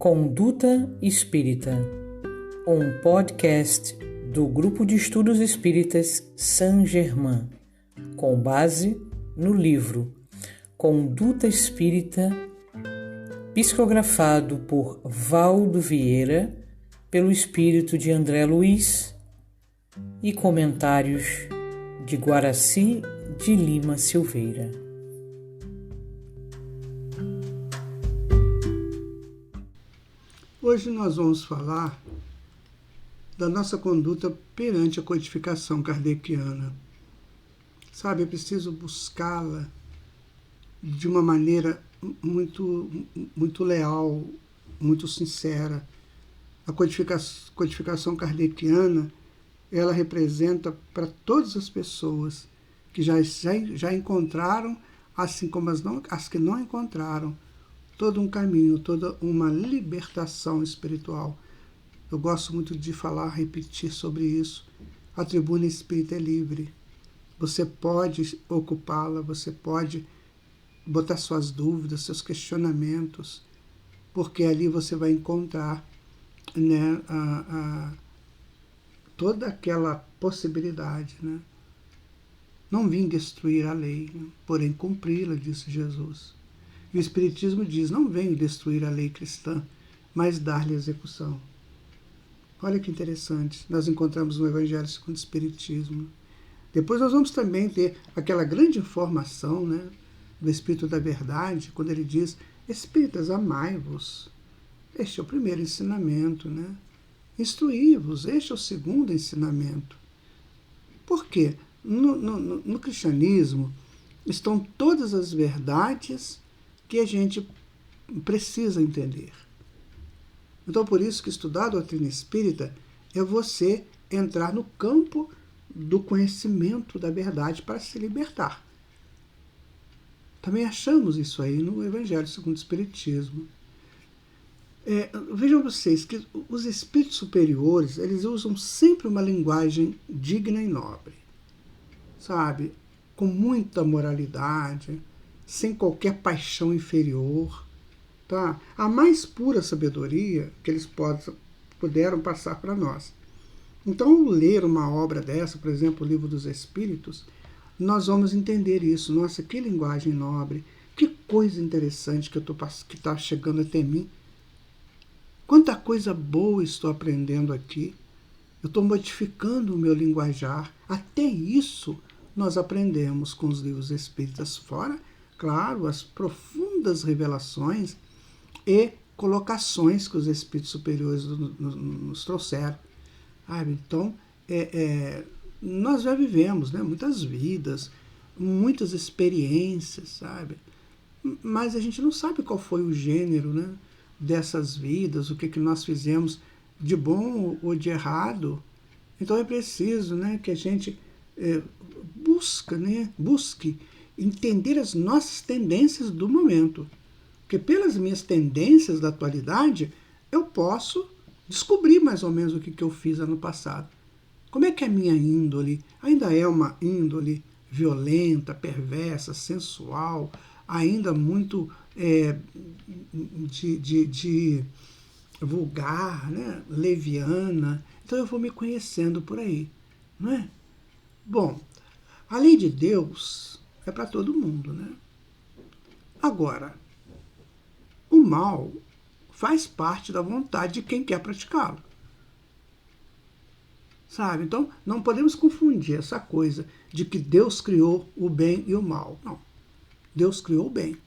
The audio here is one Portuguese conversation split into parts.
Conduta Espírita, um podcast do Grupo de Estudos Espíritas Saint-Germain, com base no livro Conduta Espírita, psicografado por Valdo Vieira, pelo espírito de André Luiz, e comentários de Guaraci de Lima Silveira. Hoje nós vamos falar da nossa conduta perante a codificação kardeciana. Sabe, é preciso buscá-la de uma maneira muito leal, muito sincera. A codificação kardeciana, ela representa para todas as pessoas que já encontraram, assim como as que não encontraram, todo um caminho, toda uma libertação espiritual. Eu gosto muito de falar, repetir sobre isso. A tribuna espírita é livre. Você pode ocupá-la, você pode botar suas dúvidas, seus questionamentos, porque ali você vai encontrar, né, toda aquela possibilidade. Né? Não vim destruir a lei, né, porém cumpri-la, disse Jesus. E o Espiritismo diz, não venho destruir a lei cristã, mas dar-lhe execução. Olha que interessante, nós encontramos no Evangelho segundo o Espiritismo. Depois nós vamos também ter aquela grande informação, né, do Espírito da Verdade, quando ele diz, Espíritas, amai-vos. Este é o primeiro ensinamento, né? Instruí-vos, este é o segundo ensinamento. Por quê? No cristianismo estão todas as verdades que a gente precisa entender. Então, por isso que estudar a doutrina espírita é você entrar no campo do conhecimento da verdade para se libertar. Também achamos isso aí no Evangelho segundo o Espiritismo. Vejam vocês que os espíritos superiores, eles usam sempre uma linguagem digna e nobre, sabe? Com muita moralidade, sem qualquer paixão inferior. Tá? A mais pura sabedoria que eles puderam passar para nós. Então, ao ler uma obra dessa, por exemplo, o Livro dos Espíritos, nós vamos entender isso. Nossa, que linguagem nobre, que coisa interessante que está chegando até mim. Quanta coisa boa estou aprendendo aqui. Eu estou modificando o meu linguajar. Até isso nós aprendemos com os livros espíritas, fora, claro, as profundas revelações e colocações que os espíritos superiores nos trouxeram. Então, nós já vivemos, né, muitas vidas, muitas experiências, sabe? Mas a gente não sabe qual foi o gênero, né, dessas vidas, o que nós fizemos de bom ou de errado. Então é preciso, né, que a gente busque entender as nossas tendências do momento. Porque pelas minhas tendências da atualidade, eu posso descobrir mais ou menos o que eu fiz ano passado. Como é que a minha índole ainda é uma índole violenta, perversa, sensual, ainda muito de vulgar, né? Leviana. Então eu vou me conhecendo por aí, não é? Bom, a lei de Deus é para todo mundo, né? Agora, o mal faz parte da vontade de quem quer praticá-lo. Sabe? Então, não podemos confundir essa coisa de que Deus criou o bem e o mal. Não. Deus criou o bem.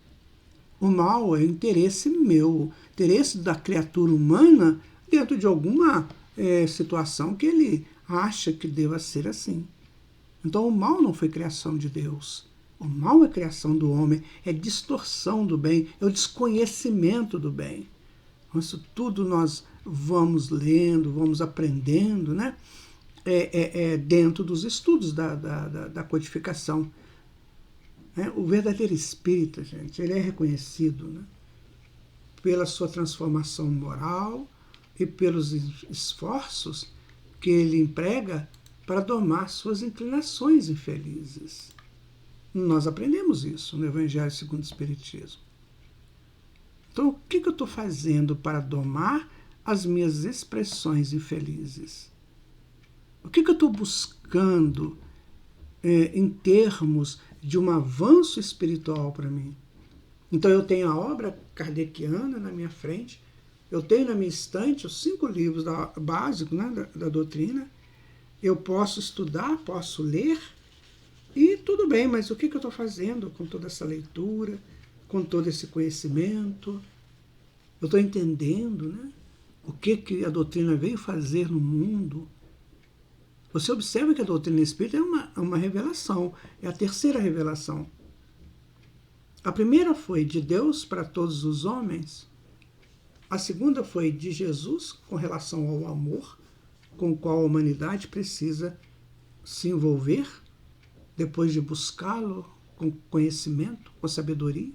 O mal é interesse meu, interesse da criatura humana dentro de alguma situação que ele acha que deva ser assim. Então, o mal não foi criação de Deus. O mal é criação do homem, é distorção do bem, é o desconhecimento do bem. Isso tudo nós vamos lendo, vamos aprendendo, né? Dentro dos estudos da codificação. O verdadeiro espírita, gente, ele é reconhecido, né, pela sua transformação moral e pelos esforços que ele emprega para domar suas inclinações infelizes. Nós aprendemos isso no Evangelho segundo o Espiritismo. Então, o que eu estou fazendo para domar as minhas expressões infelizes? O que eu estou buscando em termos de um avanço espiritual para mim? Então, eu tenho a obra kardeciana na minha frente, eu tenho na minha estante os 5 livros básicos, né, da doutrina, eu posso estudar, posso ler, e tudo bem, mas o que eu estou fazendo com toda essa leitura, com todo esse conhecimento? Eu estou entendendo, né, o que a doutrina veio fazer no mundo? Você observa que a doutrina espírita é uma revelação, é a terceira revelação. A primeira foi de Deus para todos os homens, a segunda foi de Jesus com relação ao amor com o qual a humanidade precisa se envolver depois de buscá-lo com conhecimento, com sabedoria.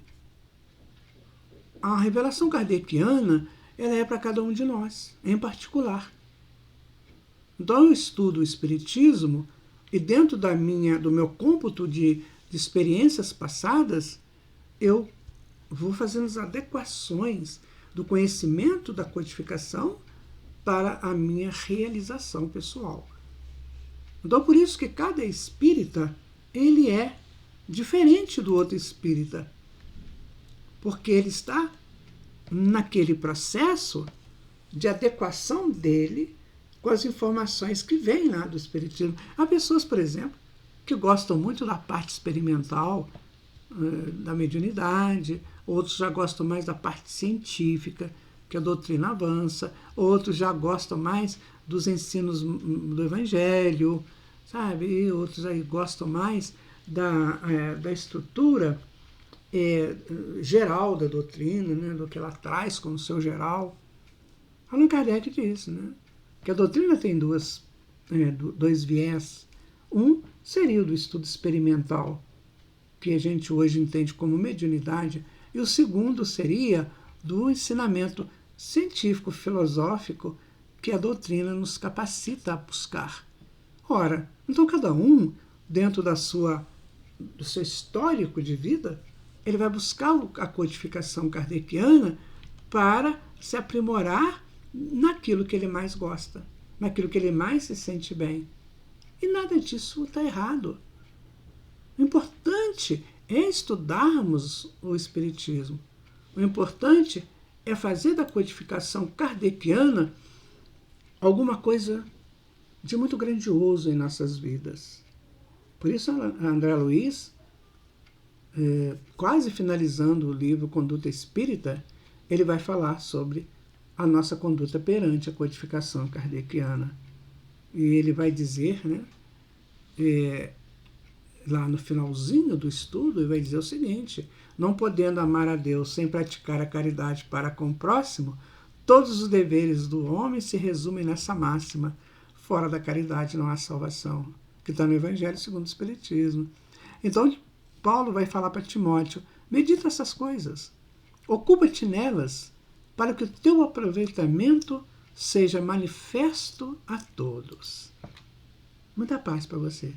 A revelação kardeciana, ela é para cada um de nós, em particular. Então eu estudo o Espiritismo e dentro do meu cômputo de experiências passadas, eu vou fazendo as adequações do conhecimento da codificação para a minha realização pessoal. Então por isso que cada espírita, ele é diferente do outro espírita, porque ele está naquele processo de adequação dele com as informações que vêm lá do Espiritismo. Há pessoas, por exemplo, que gostam muito da parte experimental, da mediunidade, outros já gostam mais da parte científica, que a doutrina avança, outros já gostam mais dos ensinos do Evangelho, sabe? E outros aí gostam mais da estrutura geral da doutrina, né? Do que ela traz como seu geral. Allan Kardec diz, né? Que a doutrina tem dois viés. Um seria o do estudo experimental, que a gente hoje entende como mediunidade, e o segundo seria do ensinamento científico, filosófico, que a doutrina nos capacita a buscar. Ora, então cada um, dentro do seu histórico de vida, ele vai buscar a codificação kardeciana para se aprimorar naquilo que ele mais gosta, naquilo que ele mais se sente bem. E nada disso está errado. O importante é estudarmos o Espiritismo. O importante é fazer da codificação kardeciana alguma coisa de muito grandioso em nossas vidas. Por isso, André Luiz, quase finalizando o livro Conduta Espírita, ele vai falar sobre a nossa conduta perante a codificação kardeciana. E ele vai dizer, né, lá no finalzinho do estudo, ele vai dizer o seguinte: não podendo amar a Deus sem praticar a caridade para com o próximo, todos os deveres do homem se resumem nessa máxima: fora da caridade não há salvação, que está no Evangelho segundo o Espiritismo. Então, Paulo vai falar para Timóteo: medita essas coisas, ocupa-te nelas, para que o teu aproveitamento seja manifesto a todos. Muita paz para você.